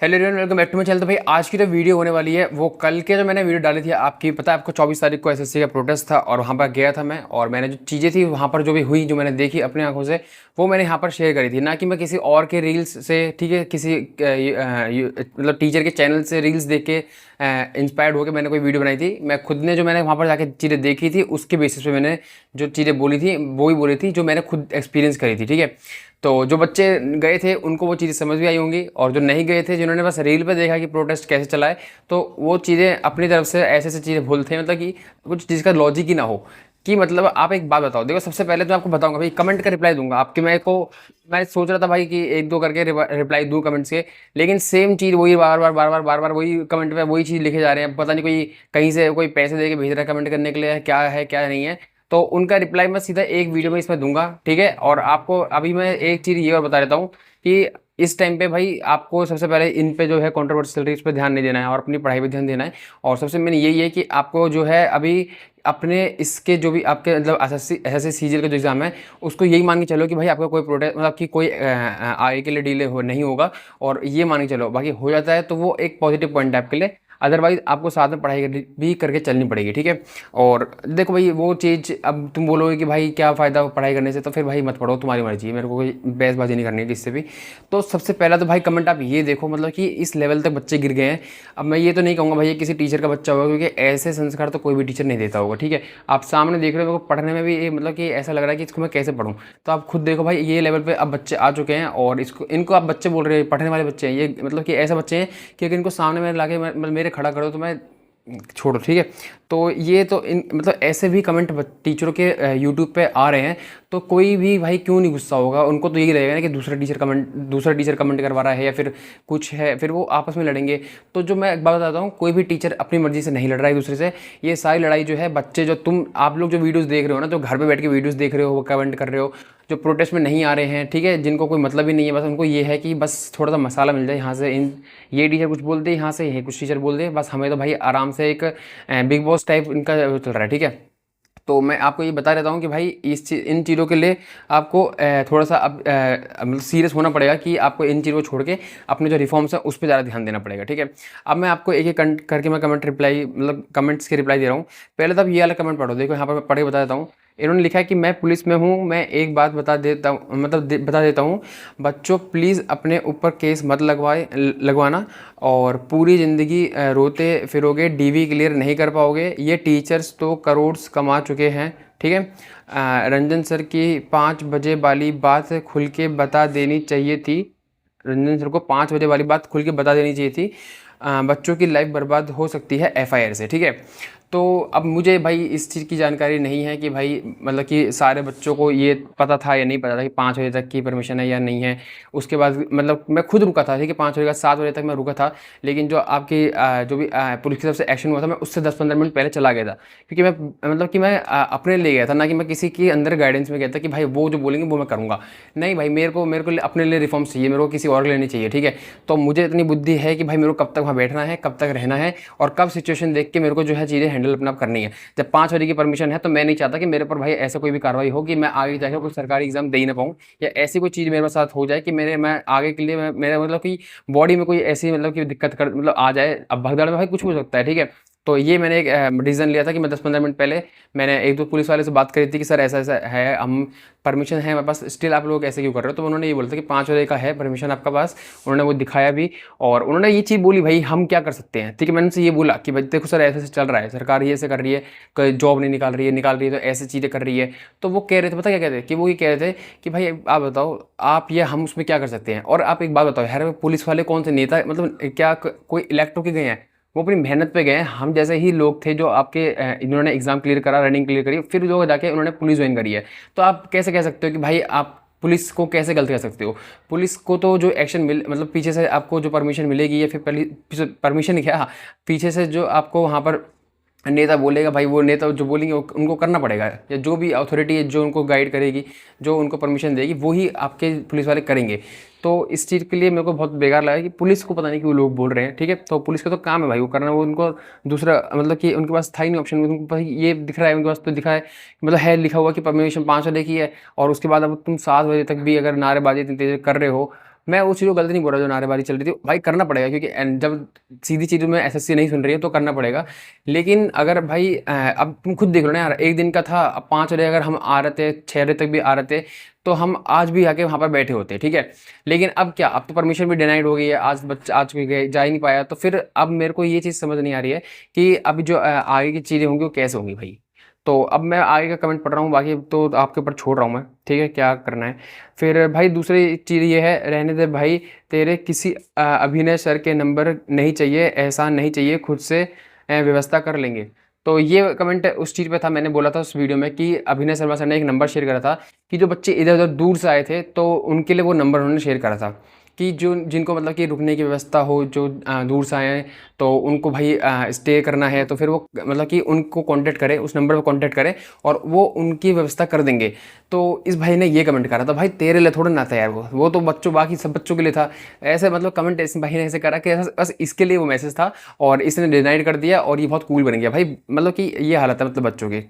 Hello everyone, welcome back to my channel. तो भाई आज की जो वीडियो होने वाली है वो कल के जो मैंने वीडियो डाली थी, आपकी पता है आपको 24 तारीख को एसएससी का प्रोटेस्ट था और वहाँ पर गया था मैं। और मैंने जो चीज़ें थी वहाँ पर जो भी हुई, जो मैंने देखी अपनी आंखों से, वो मैंने यहाँ पर शेयर करी थी। ना कि मैं किसी और के रील्स से, ठीक है, किसी मतलब टीचर के चैनल से रील्स देख के इंस्पायर्ड होकर मैंने कोई वीडियो बनाई थी। मैं खुद ने जो मैंने वहाँ पर जाके चीज़ें देखी थी उसके बेसिस पे मैंने जो चीज़ें बोली थी वो ही बोली थी जो मैंने खुद एक्सपीरियंस करी थी, ठीक है। तो जो बच्चे गए थे उनको वो चीज़ें समझ भी आई होंगी, और जो नहीं गए थे, जिन्होंने बस रील पे देखा कि प्रोटेस्ट कैसे चला है, तो वो चीज़ें अपनी तरफ से ऐसे ऐसे चीज़ें बोलते हैं, मतलब कि कुछ चीज़ का लॉजिक ही ना हो। कि मतलब आप एक बात बताओ, देखो सबसे पहले तो आपको बताऊंगा भाई, कमेंट का रिप्लाई दूंगा आपके। मैं सोच रहा था भाई कि एक दो करके रिप्लाई दूं कमेंट्स के, लेकिन सेम चीज़ वही बार बार वही कमेंट पे वही चीज़ लिखे जा रहे हैं। पता नहीं कोई कहीं से कोई पैसे दे के भेज रहा है कमेंट करने के लिए, क्या है क्या नहीं है। तो उनका रिप्लाई मैं सीधा एक वीडियो में इसमें दूंगा, ठीक है। और आपको अभी मैं एक चीज़ ये और बता देता हूँ कि इस टाइम पे भाई आपको सबसे पहले इन पे जो है कंट्रोवर्सी चल रही है, इस पर ध्यान नहीं देना है और अपनी पढ़ाई पे ध्यान देना है। और सबसे मेन यही है कि आपको जो है अभी अपने इसके जो भी आपके मतलब एसएससी सीजीएल का जो एग्ज़ाम है, उसको यही मान के चलो कि भाई आपका कोई प्रोटेस्ट मतलब कि कोई आगे के लिए डिले हो नहीं होगा। और ये मान के चलो, बाकी हो जाता है तो वो एक पॉजिटिव पॉइंट है आपके लिए। अदरवाइज आपको साथ में पढ़ाई भी करके चलनी पड़ेगी, ठीक है। और देखो भाई वो चीज़, अब तुम बोलोगे कि भाई क्या फ़ायदा पढ़ाई करने से, तो फिर भाई मत पढ़ो, तुम्हारी मर्जी है, मेरे को कोई बहसबाजी नहीं करनी है किससे भी। तो सबसे पहला तो भाई कमेंट आप ये देखो, मतलब कि इस लेवल तक बच्चे गिर गए हैं। अब मैं ये तो नहीं कहूँगा भाई ये किसी टीचर का बच्चा होगा, क्योंकि ऐसे संस्कार तो कोई भी टीचर नहीं देता होगा, ठीक है। आप सामने देख रहे हो, मेरे को पढ़ने में भी ये मतलब कि ऐसा लग रहा है कि इसको मैं कैसे पढ़ूँ। तो आप खुद देखो भाई, ये लेवल पे अब बच्चे आ चुके हैं, और इसको इनको आप बच्चे बोल रहे हैं, पढ़ने वाले बच्चे हैं ये, मतलब कि ऐसे बच्चे हैं कि अगर इनको सामने में ला के मतलब मेरे खड़ा करो तो मैं छोड़ो, ठीक है। तो ये तो इन मतलब ऐसे भी कमेंट टीचरों के यूट्यूब पे आ रहे हैं, तो कोई भी भाई क्यों नहीं गुस्सा होगा। उनको तो यही रहेगा ना कि दूसरा टीचर कमेंट करवा रहा है या फिर कुछ है, फिर वो आपस में लड़ेंगे। तो जो मैं एक बात बताता हूँ, कोई भी टीचर अपनी मर्जी से नहीं लड़ रहा है दूसरे से। ये सारी लड़ाई जो है बच्चे, जो आप लोग जो वीडियोज़ देख रहे हो ना, जो घर पर बैठ के वीडियोज़ देख रहे हो, कमेंट कर रहे हो, जो प्रोटेस्ट में नहीं आ रहे हैं, ठीक है, जिनको कोई मतलब ही नहीं है, बस उनको ये है कि बस थोड़ा सा मसाला मिल जाए यहाँ से, इन ये टीचर कुछ बोल दे यहाँ से, ये कुछ टीचर बोल दे, बस हमें तो भाई आराम से एक बिग बॉस टाइप इनका चल रहा है, ठीक है। तो मैं आपको ये बता देता हूँ कि भाई इन चीज़ों के लिए आपको थोड़ा सा अब मतलब सीरियस होना पड़ेगा कि आपको इन चीज़ों को छोड़ के अपने जो रिफॉर्म्स हैं उस पर ज़्यादा ध्यान देना पड़ेगा, ठीक है। अब मैं आपको एक एक करके मैं कमेंट्स के रिप्लाई दे रहा हूँ। पहले तो आप ये वाला कमेंट पढ़ो, देखो यहाँ पर मैं पढ़ के बता देता हूँ। इन्होंने लिखा है कि मैं पुलिस में हूँ, मैं एक बात बता देता हूँ, मतलब बता देता हूँ, बच्चों प्लीज़ अपने ऊपर केस मत लगवाना, और पूरी ज़िंदगी रोते फिरोगे, डीवी क्लियर नहीं कर पाओगे। ये टीचर्स तो करोड़ कमा चुके हैं, ठीक है। रंजन सर की 5 बजे वाली बात खुल के बता देनी चाहिए थी। रंजन सर को 5 बजे वाली बात खुल के बता देनी चाहिए थी। बच्चों की लाइफ बर्बाद हो सकती है एफआईआर से, ठीक है। तो अब मुझे भाई इस चीज़ की जानकारी नहीं है कि भाई मतलब कि सारे बच्चों को ये पता था या नहीं पता था कि 5 बजे तक की परमिशन है या नहीं है। उसके बाद मतलब मैं खुद रुका था, ठीक है, 5 बजे का 7 बजे तक मैं रुका था। लेकिन जो आपकी जो भी पुलिस की तरफ से एक्शन हुआ था, मैं उससे 10-15 मिनट पहले चला गया था, क्योंकि मैं मतलब कि मैं अपने लिए गया था, ना कि मैं किसी के अंदर गाइडेंस में गया था कि भाई वो जो बोलेंगे वो मैं करूँगा। नहीं भाई, मेरे को अपने लिए रिफॉर्म्स चाहिए, मेरे को किसी और के लिए नहीं चाहिए, ठीक है। तो मुझे इतनी बुद्धि है कि भाई मेरे को कब तक वहाँ बैठना है, कब तक रहना है, और कब सिचुएशन देख के मेरे को जो है चीज़ें हैंडल अपना करनी है। जब 5 बजे की परमिशन है तो मैं नहीं चाहता कि मेरे पर भाई ऐसा कोई भी कार्रवाई हो कि मैं आगे जाकर कोई सरकारी एग्जाम दे ही ना पाऊँ, या ऐसी कोई चीज़ मेरे साथ हो जाए कि मैं आगे के लिए मेरे मतलब कि बॉडी में कोई ऐसी मतलब कि दिक्कत कर मतलब आ जाए। अब भगदड़ में भाई कुछ भी हो सकता है, ठीक है। तो ये मैंने एक डिसीजन लिया था कि मैं 10-15 मिनट पहले मैंने एक दो पुलिस वाले से बात करी थी कि सर ऐसा ऐसा है, हम परमिशन है हमारे पास, स्टिल आप लोग ऐसे क्यों कर रहे हो। तो उन्होंने ये बोला था कि 5 बजे का है परमिशन आपका पास। उन्होंने वो दिखाया भी, और उन्होंने ये चीज़ बोली भाई हम क्या कर सकते हैं, ठीक है। मैंने उनसे ये बोला कि भाई देखो सर ऐसे ऐसे चल रहा है, सरकार ये ऐसे कर रही है, कोई जॉब नहीं निकाल रही है तो ऐसी चीज़ें कर रही है। तो वो कह रहे थे, पता क्या कहते हैं कि वो ये कह रहे थे कि भाई आप बताओ, आप ये हम उसमें क्या कर सकते हैं। और आप एक बात बताओ यार, पुलिस वाले कौन से नेता मतलब क्या कोई इलेक्ट होके गए हैं, वो अपनी मेहनत पे गए हैं। हम जैसे ही लोग थे जो आपके इन्होंने एग्जाम क्लियर करा, रनिंग क्लियर करी, फिर जो जाके उन्होंने पुलिस ज्वाइन करी है। तो आप कैसे कह सकते हो कि भाई आप पुलिस को कैसे गलत कह सकते हो। पुलिस को तो जो एक्शन मतलब पीछे से आपको जो परमिशन मिलेगी, या फिर पहले परमिशन क्या, पीछे से जो आपको वहाँ पर नेता बोलेगा भाई, वो नेता जो बोलेंगे उनको करना पड़ेगा, या जो भी अथॉरिटी है जो उनको गाइड करेगी, जो उनको परमिशन देगी, वही आपके पुलिस वाले करेंगे। तो इस चीज़ के लिए मेरे को बहुत बेकार लगा कि पुलिस को पता नहीं क्यों लोग बोल रहे हैं, ठीक है। तो पुलिस का तो काम है भाई वो करना, वो उनको दूसरा मतलब कि उनके पास था ही नहीं ऑप्शन। उनको भाई ये दिख रहा है, उनके पास तो दिखा है, मतलब है लिखा हुआ कि परमिशन 5 बजे की है, और उसके बाद अब तुम 7 बजे तक भी अगर नारेबाजी इतनी तेज कर रहे हो, मैं उस चीज़ को गलत नहीं बोल रहा जो नारेबाजी चल रही थी, भाई करना पड़ेगा, क्योंकि जब सीधी चीज़ में एसएससी नहीं सुन रही है तो करना पड़ेगा। लेकिन अगर भाई अब तुम खुद देख लो ना यार, एक दिन का था, अब 5 बजे अगर हम आ रहे थे, 6 बजे तक भी आ रहे थे, तो हम आज भी आके वहाँ पर बैठे होते, ठीक है। लेकिन अब क्या, अब तो परमिशन भी डिनाइड हो गई है, आज बच्चा आज भी गए जा ही नहीं पाया, तो फिर अब मेरे को ये चीज़ समझ नहीं आ रही है कि अब जो आगे की चीज़ें होंगी वो कैसे होंगी भाई। तो अब मैं आगे का कमेंट पढ़ रहा हूँ, बाकी तो आपके ऊपर छोड़ रहा हूँ मैं, ठीक है, क्या करना है। फिर भाई दूसरी चीज़ ये है, रहने दे भाई, तेरे किसी अभिनय सर के नंबर नहीं चाहिए, एहसान नहीं चाहिए, खुद से व्यवस्था कर लेंगे। तो ये कमेंट उस चीज़ पे था, मैंने बोला था उस वीडियो में कि अभिनय शर्मा सर ने एक नंबर शेयर करा था कि जो बच्चे इधर उधर दूर से आए थे तो उनके लिए वो नंबर उन्होंने शेयर करा था कि जो जिनको मतलब कि रुकने की व्यवस्था हो, जो दूर से आए हैं तो उनको भाई स्टे करना है, तो फिर वो मतलब कि उनको कांटेक्ट करें, उस नंबर पर कांटेक्ट करें और वो उनकी व्यवस्था कर देंगे। तो इस भाई ने ये कमेंट करा था, भाई तेरे लिए थोड़ा ना था यार, वो तो बच्चों, बाकी सब बच्चों के लिए था। ऐसे मतलब कमेंट इस भाई ने ऐसे करा कि ऐसा बस इसके लिए वो मैसेज था और इसने डिनाइड कर दिया और ये बहुत कूल बन गया भाई, मतलब कि ये हालत है मतलब बच्चों की,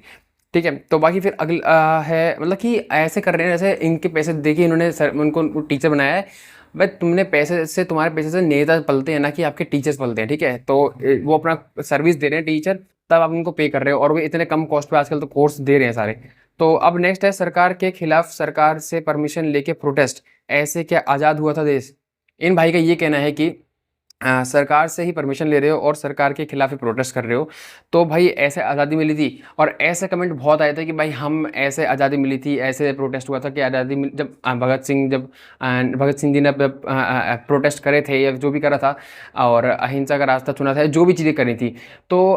ठीक है। तो बाकी फिर अगला है, मतलब कि ऐसे कर रहे हैं जैसे इनके पैसे देखिए, इन्होंने सर उनको टीचर बनाया है। भाई तुमने पैसे से, तुम्हारे पैसे से नेता पलते हैं ना कि आपके टीचर्स पलते हैं, ठीक है। तो वो अपना सर्विस दे रहे हैं टीचर, तब आप उनको पे कर रहे हो, और वो इतने कम कॉस्ट पे आजकल तो कोर्स दे रहे हैं सारे। तो अब नेक्स्ट है, सरकार के खिलाफ सरकार से परमिशन लेके प्रोटेस्ट, ऐसे क्या आज़ाद हुआ था देश। इन भाई का ये कहना है कि सरकार से ही परमिशन ले रहे हो और सरकार के खिलाफ ही प्रोटेस्ट कर रहे हो, तो भाई ऐसे आज़ादी मिली थी। और ऐसे कमेंट बहुत आए थे कि भाई हम ऐसे आज़ादी मिली थी, ऐसे प्रोटेस्ट हुआ था कि आज़ादी जब भगत सिंह जी ने प्रोटेस्ट करे थे या जो भी करा था और अहिंसा का रास्ता चुना था, जो भी चीज़ें करी थी, तो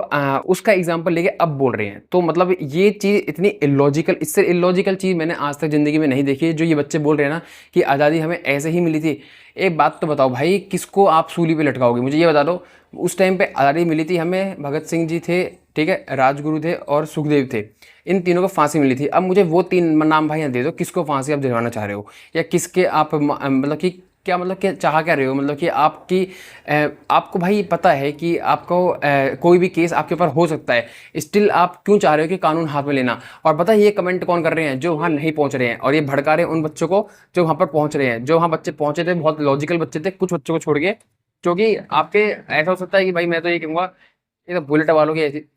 उसका एग्जाम्पल लेके अब बोल रहे हैं। तो मतलब ये चीज़ इतनी इलॉजिकल, इससे इलॉजिकल चीज़ मैंने आज तक ज़िंदगी में नहीं देखी है, जो ये बच्चे बोल रहे हैं ना कि आज़ादी हमें ऐसे ही मिली थी। एक बात तो बताओ भाई, किसको आप सूली पे लटकाओगे, मुझे ये बता दो। उस टाइम पे आज़ादी मिली थी हमें, भगत सिंह जी थे, ठीक है, राजगुरु थे और सुखदेव थे, इन तीनों को फांसी मिली थी। अब मुझे वो तीन नाम भाई दे दो, किसको फांसी आप दिलवाना चाह रहे हो, या किसके आप मतलब कि क्या, मतलब क्या चाह क्या रहे हो, मतलब कि आपको भाई पता है कि आपको कोई भी केस आपके ऊपर हो सकता है, स्टिल आप क्यों चाह रहे हो कि कानून हाथ में लेना। और पता है ये कमेंट कौन कर रहे हैं, जो वहाँ नहीं पहुँच रहे हैं, और ये भड़का रहे हैं उन बच्चों को जो वहाँ पर पहुँच रहे हैं। जो वहाँ बच्चे पहुँचे थे बहुत लॉजिकल बच्चे थे, कुछ बच्चों को छोड़ के, क्योंकि आपके ऐसा हो सकता है कि भाई, मैं तो ये कहूँगा, ये तो बुलेट वालों की ऐसी,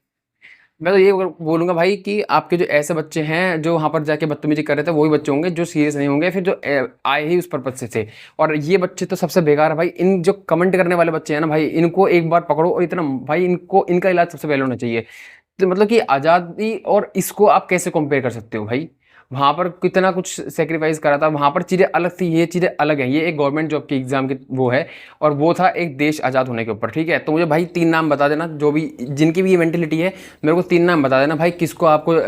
मैं तो ये बोलूँगा भाई कि आपके जो ऐसे बच्चे हैं जो वहाँ पर जाके बदतमीजी कर रहे थे, वही बच्चे होंगे जो सीरियस नहीं होंगे, फिर जो आए ही उस पर्पज से थे। और ये बच्चे तो सबसे बेकार है भाई, इन जो कमेंट करने वाले बच्चे हैं ना भाई, इनको एक बार पकड़ो और इतना भाई, इनको इनका इलाज सबसे पहले होना चाहिए। तो मतलब कि आज़ादी और इसको आप कैसे कंपेयर कर सकते हो भाई, वहाँ पर कितना कुछ सेक्रीफाइस करा था, वहाँ पर चीज़ें अलग थी, ये चीज़ें अलग हैं। ये एक गवर्नमेंट जॉब की एग्जाम की वो है, और वो था एक देश आज़ाद होने के ऊपर, ठीक है। तो मुझे भाई 3 नाम बता देना, जो भी जिनकी भी ये मेंटेलिटी है, मेरे को 3 नाम बता देना भाई, किसको आपको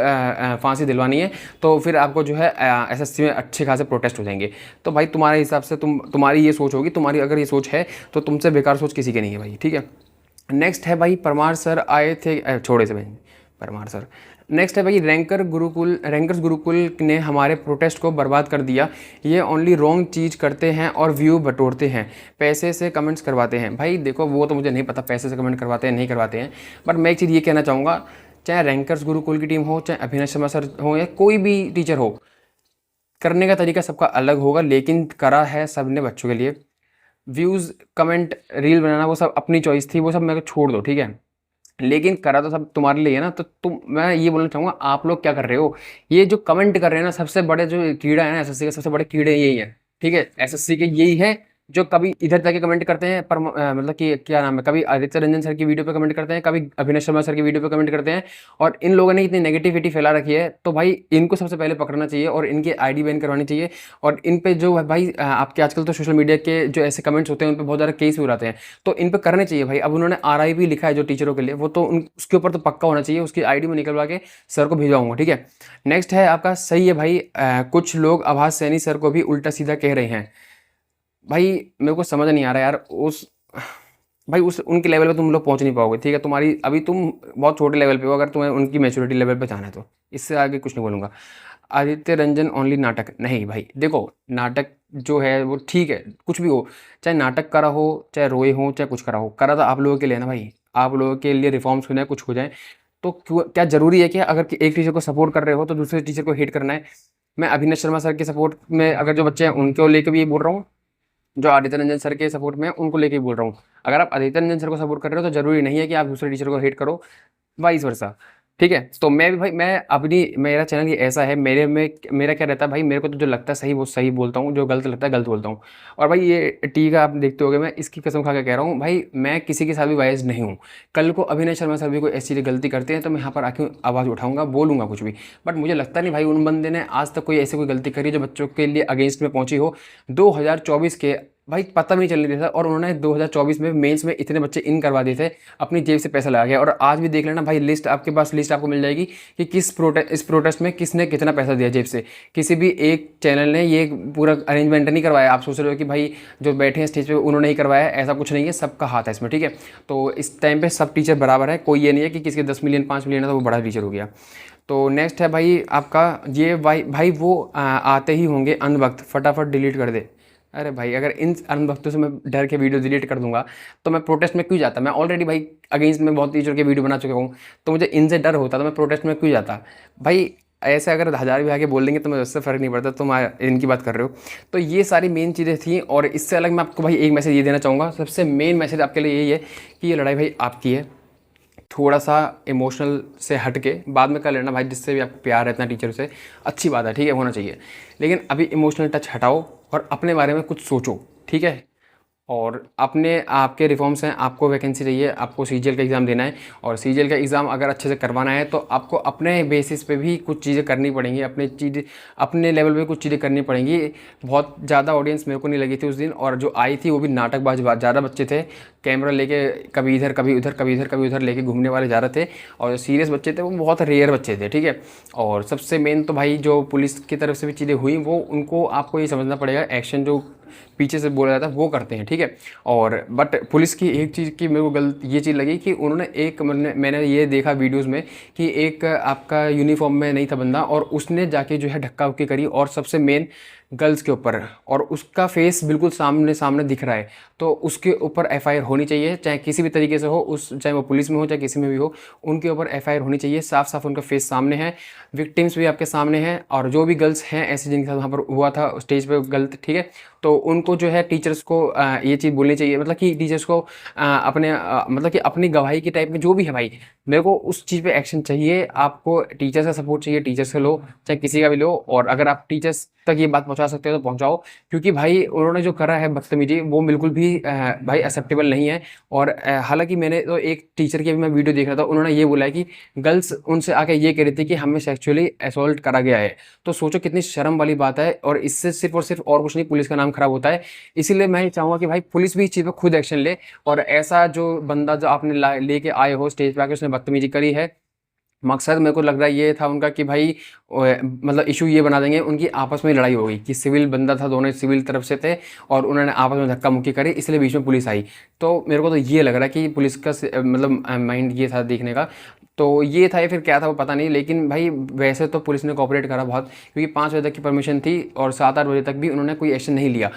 फांसी दिलवानी है, तो फिर आपको जो है एसएससी में अच्छे खासे प्रोटेस्ट हो जाएंगे। तो भाई तुम्हारे हिसाब से तुम्हारी ये सोच होगी, तुम्हारी अगर ये सोच है तो तुमसे बेकार सोच किसी की नहीं है भाई, ठीक है। नेक्स्ट है भाई, परमार सर आए थे, छोड़े से भाई परमार सर। नेक्स्ट है भाई, रैंकर्स गुरुकुल ने हमारे प्रोटेस्ट को बर्बाद कर दिया। ये ओनली रॉन्ग चीज़ करते हैं और व्यू बटोरते हैं, पैसे से कमेंट्स करवाते हैं। भाई देखो, वो तो मुझे नहीं पता पैसे से कमेंट करवाते हैं नहीं करवाते हैं, बट मैं एक चीज़ ये कहना चाहूँगा, चाहे रैंकर्स गुरुकुल की टीम हो, चाहे अभिनय शर्मा सर हो, या कोई भी टीचर हो, करने का तरीका सबका अलग होगा, लेकिन करा है सब ने बच्चों के लिए। व्यूज़, कमेंट, रील बनाना, वो सब अपनी चॉइस थी, वो सब मेरे को छोड़ दो, ठीक है। लेकिन करा तो सब तुम्हारे लिए है ना, तो मैं ये बोलना चाहूँगा, आप लोग क्या कर रहे हो, ये जो कमेंट कर रहे हैं ना, सबसे बड़े जो कीड़ा है ना एसएससी के, सबसे बड़े कीड़े यही है, ठीक है। एसएससी के यही है जो कभी इधर जाके कमेंट करते हैं, पर मतलब कि क्या नाम है, कभी आदित्य रंजन सर की वीडियो पे कमेंट करते हैं, कभी अभिनय शर्मा सर की वीडियो पे कमेंट करते हैं, और इन लोगों ने इतनी नेगेटिविटी फैला रखी है, तो भाई इनको सबसे पहले पकड़ना चाहिए और इनकी आईडी बैन करवानी चाहिए। और इन पे जो है भाई, आपके आजकल तो सोशल मीडिया के जो ऐसे कमेंट्स होते हैं उन पर बहुत ज़्यादा केस भी उड़ाते हैं, तो इन पे करने चाहिए भाई। अब उन्होंने आरआईपी लिखा है जो टीचरों के लिए, वो तो उसके ऊपर तो पक्का होना चाहिए, उसकी आईडी में निकलवा के सर को भिजवाऊंगा, ठीक है। नेक्स्ट है आपका, सही है भाई, कुछ लोग आभास सैनी सर को भी उल्टा सीधा कह रहे हैं। भाई मेरे को समझ नहीं आ रहा यार, उस भाई उस उनके लेवल पे तुम लोग पहुंच नहीं पाओगे, ठीक है। तुम्हारी अभी तुम बहुत छोटे लेवल पे हो, अगर तुम्हें उनकी मैच्योरिटी लेवल पे जाना है तो, इससे आगे कुछ नहीं बोलूँगा। आदित्य रंजन ओनली नाटक नहीं भाई, देखो नाटक जो है वो ठीक है, कुछ भी हो, चाहे नाटक करा हो, चाहे रोए हो, चाहे कुछ करा हो, करा तो आप लोगों के लिए ना भाई, आप लोगों के लिए रिफॉर्म्स हो जाए, कुछ हो जाए। तो क्यों, क्या ज़रूरी है कि अगर एक टीचर को सपोर्ट कर रहे हो तो दूसरे टीचर को हेट करना है। मैं अभिनय शर्मा सर के सपोर्ट में अगर जो बच्चे हैं उनको लेकर भी ये बोल रहा हूँ, जो आदित्य रंजन सर के सपोर्ट में है, उनको लेके बोल रहा हूँ। अगर आप आदित्य रंजन सर को सपोर्ट कर रहे हो तो ज़रूरी नहीं है कि आप दूसरे टीचर को हेट करो, वाइस वर्सा। ठीक है, तो मैं भी भाई, मैं अपनी, मेरा चैनल ये ऐसा है, मेरे में मेरा क्या रहता है भाई, मेरे को तो जो लगता है सही वो सही बोलता हूँ, जो गलत लगता है गलत बोलता हूँ। और भाई ये टी का आप देखते होगे, मैं इसकी कसम खा के कह रहा हूँ भाई, मैं किसी के साथ भी वाइज नहीं हूँ। कल को अभिनय शर्मा सर भी कोई ऐसी चीज़ गलती करते हैं तो मैं यहाँ पर आके आवाज़ उठाऊंगा, बोलूंगा कुछ भी। बट मुझे लगता नहीं भाई उन बंदे ने आज तक कोई ऐसी कोई गलती करी जो बच्चों के लिए अगेंस्ट में पहुंची हो। 2024 के भाई पता भी नहीं चलने दिया था, और उन्होंने 2024 में मेंस में इतने बच्चे इन करवा दिए थे, अपनी जेब से पैसा लगा के। और आज भी देख लेना भाई, लिस्ट आपके पास, लिस्ट आपको मिल जाएगी कि इस प्रोटेस्ट में किसने कितना पैसा दिया जेब से। किसी भी एक चैनल ने ये पूरा अरेंजमेंट नहीं करवाया। आप सोच रहे हो कि भाई जो बैठे हैं स्टेज पे उन्होंने ही करवाया, ऐसा कुछ नहीं है, सबका हाथ है इसमें। ठीक है, तो इस टाइम पे सब टीचर बराबर है, कोई ये नहीं है कि किसी के 10 मिलियन 5 मिलियन है तो वो बड़ा टीचर हो गया। तो नेक्स्ट है भाई आपका ये भाई वो आते ही होंगे अंधभक्त, फटाफट डिलीट कर दे। अरे भाई, अगर इन अंधभक्तों से मैं डर के वीडियो डिलीट कर दूंगा तो मैं प्रोटेस्ट में क्यों जाता? मैं ऑलरेडी भाई अगेंस्ट में बहुत टीचर के वीडियो बना चुका हूँ, तो मुझे इनसे डर होता तो मैं प्रोटेस्ट में क्यों जाता भाई? ऐसे अगर 1000 भी आके बोल देंगे तो मुझे उससे फ़र्क नहीं पड़ता, तुम इनकी बात कर रहे हो। तो ये सारी मेन चीज़ें थी। और इससे अलग मैं आपको भाई एक मैसेज ये देना चाहूँगा, सबसे मेन मैसेज आपके लिए यही है कि ये लड़ाई भाई आपकी है। थोड़ा सा इमोशनल से हट के बाद में कर लेना भाई, जिससे भी आपको प्यार है इतना टीचर से, अच्छी बात है, ठीक है, होना चाहिए। लेकिन अभी इमोशनल टच हटाओ और अपने बारे में कुछ सोचो, ठीक है। और अपने आपके रिफॉर्म्स हैं, आपको वैकेंसी चाहिए, आपको सीजीएल का एग्ज़ाम देना है, और सीजीएल का एग्ज़ाम अगर अच्छे से करवाना है तो आपको अपने बेसिस पे भी कुछ चीज़ें करनी पड़ेंगी, अपने लेवल पे कुछ चीज़ें करनी पड़ेंगी। बहुत ज़्यादा ऑडियंस मेरे को नहीं लगी थी उस दिन, और जो आई थी वो भी नाटकबाज ज़्यादा बच्चे थे, कैमरा लेके कभी इधर कभी उधर, कभी इधर कभी उधर लेके घूमने वाले ज़्यादा थे, और जो सीरियस बच्चे थे वो बहुत रेयर बच्चे थे, ठीक है। और सबसे मेन तो भाई जो पुलिस की तरफ से भी चीज़ें हुई वो उनको आपको ये समझना पड़ेगा, एक्शन जो पीछे से बोला जाता है वो करते हैं, ठीक है। और बट पुलिस की एक चीज़ की मेरे को गलत ये चीज़ लगी कि उन्होंने मैंने ये देखा वीडियोस में कि एक आपका यूनिफॉर्म में नहीं था बंदा, और उसने जाके जो है धक्का उक्की करी, और सबसे मेन गर्ल्स के ऊपर, और उसका फेस बिल्कुल सामने सामने दिख रहा है, तो उसके ऊपर एफआईआर होनी चाहिए, चाहे किसी भी तरीके से हो, चाहे वो पुलिस में हो चाहे किसी में भी हो, उनके ऊपर एफआईआर होनी चाहिए। साफ साफ उनका फेस सामने है, विक्टिम्स भी आपके सामने हैं, और जो भी गर्ल्स हैं ऐसे जिनके साथ वहाँ पर हुआ था स्टेज पर गलत, ठीक है, तो उनको जो है टीचर्स को ये चीज़ बोलनी चाहिए, मतलब कि टीचर्स को मतलब कि अपनी गवाही के टाइप में जो भी है भाई, मेरे को उस चीज़ पे एक्शन चाहिए। आपको टीचर्स का सपोर्ट चाहिए, टीचर्स से लो चाहे किसी का भी लो, और अगर आप टीचर्स तक ये बात पहुंचा सकते हो तो पहुंचाओ, क्योंकि भाई उन्होंने जो करा है बदतमीजी वो बिल्कुल भी भाई एक्सेप्टेबल नहीं है। और हालांकि मैंने तो एक टीचर की भी मैं वीडियो देख रहा था, उन्होंने ये बोला है कि गर्ल्स उनसे आके ये कह रही थी कि हमें सेक्सुअली असॉल्ट करा गया है। तो सोचो कितनी शर्म वाली बात है, और इससे सिर्फ और सिर्फ और कुछ नहीं, पुलिस का नाम खराब होता है। इसीलिए मैं ये चाहूँगा कि भाई पुलिस भी इस चीज़ पर खुद एक्शन ले, और ऐसा जो बंदा जो आपने लेके आए हो स्टेज पे आके उसने बदतमीजी करी है, मकसद मेरे को लग रहा है ये था उनका कि भाई मतलब इशू ये बना देंगे, उनकी आपस में लड़ाई हो गई कि सिविल बंदा था, दोनों सिविल तरफ से थे, और उन्होंने आपस में धक्का मुक्की करी, इसलिए बीच में पुलिस आई। तो मेरे को तो ये लग रहा है कि पुलिस का मतलब माइंड ये था देखने का, तो ये था या फिर क्या था वो पता नहीं। लेकिन भाई वैसे तो पुलिस ने कोऑपरेट करा बहुत, क्योंकि 5 बजे तक की परमिशन थी और 7-8 बजे तक भी उन्होंने कोई एक्शन नहीं लिया।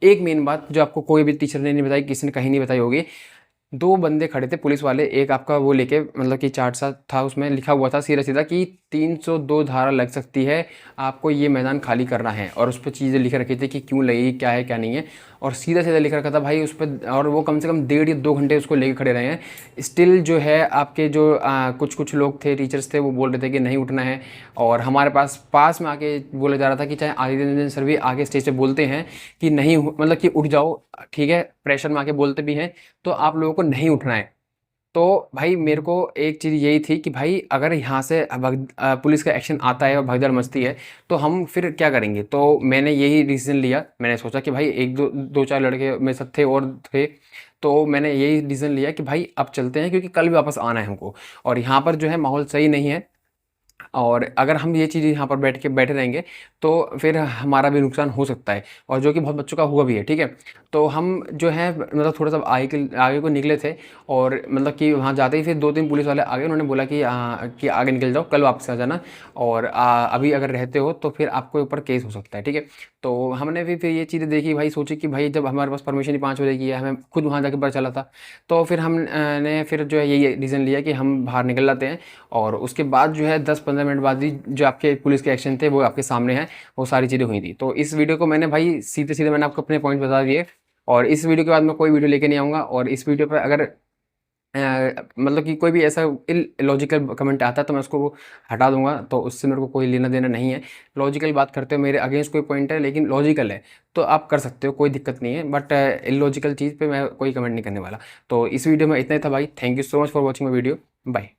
एक मेन बात जो आपको कोई भी टीचर ने नहीं बताई, किसी ने कहीं नहीं बताई होगी, 2 बंदे खड़े थे पुलिस वाले, एक आपका वो लेके, मतलब कि चार्ट सा था, उसमें लिखा हुआ था सीधा सीधा कि 302 धारा लग सकती है, आपको ये मैदान खाली करना है, और उस पर चीज़ें लिख रखी थी कि क्यों लगेगी, क्या है क्या नहीं है, और सीधा सीधा लिख रखा था भाई उस पर। और वो कम से कम 1.5 या 2 घंटे उसको लेके खड़े रहे हैं। स्टिल जो है आपके जो कुछ कुछ लोग थे, टीचर्स थे, वो बोल रहे थे कि नहीं उठना है, और हमारे पास में आके बोला जा रहा था कि चाहे आदित्य रंजन सर भी आगे स्टेज पे बोलते हैं कि नहीं मतलब कि उठ जाओ, ठीक है, प्रेशर में आके बोलते भी हैं, तो आप लोगों को नहीं उठना है। तो भाई मेरे को एक चीज़ यही थी कि भाई अगर यहाँ से पुलिस का एक्शन आता है और भगदड़ मचती है तो हम फिर क्या करेंगे। तो मैंने यही डिसीजन लिया, मैंने सोचा कि भाई एक दो चार लड़के मेरे साथ थे और थे, तो मैंने यही डिसीजन लिया कि भाई अब चलते हैं, क्योंकि कल भी वापस आना है हमको, और यहाँ पर जो है माहौल सही नहीं है, और अगर हम ये चीज़ यहाँ पर बैठे रहेंगे तो फिर हमारा भी नुकसान हो सकता है, और जो कि बहुत बच्चों का हुआ भी है, ठीक है। तो हम जो है मतलब थोड़ा सा आगे को निकले थे, और मतलब कि वहाँ जाते ही फिर 2-3 पुलिस वाले आगे, उन्होंने बोला कि आगे निकल जाओ, कल वापस आ जाना, और अभी अगर रहते हो तो फिर आपके ऊपर केस हो सकता है, ठीक है। तो हमने भी फिर ये चीज़ें देखी भाई, सोची कि भाई जब हमारे पास परमिशन ही 5 बजे की है, हमें खुद वहाँ जाके पता चला था, तो फिर हमने फिर जो है यही डिसीजन लिया कि हम बाहर निकल जाते हैं, और उसके बाद जो है 10-15 मिनट बाद ही जो आपके पुलिस के एक्शन थे वो आपके सामने हैं, वो सारी चीज़ें हुई थी। तो इस वीडियो को मैंने भाई सीधे सीधे मैंने आपको अपने पॉइंट बता दिए, और इस वीडियो के बाद मैं कोई वीडियो लेके नहीं आऊँगा। और इस वीडियो पर अगर मतलब कि कोई भी ऐसा इलॉजिकल कमेंट आता है तो मैं उसको हटा दूंगा, तो उससे मेरे को कोई लेना देना नहीं है। लॉजिकल बात करते हो, मेरे अगेंस्ट कोई पॉइंट है लेकिन लॉजिकल है तो आप कर सकते हो, कोई दिक्कत नहीं है, बट इलॉजिकल चीज़ पे मैं कोई कमेंट नहीं करने वाला। तो इस वीडियो में इतना ही था भाई। Thank you so much for watching my video. Bye.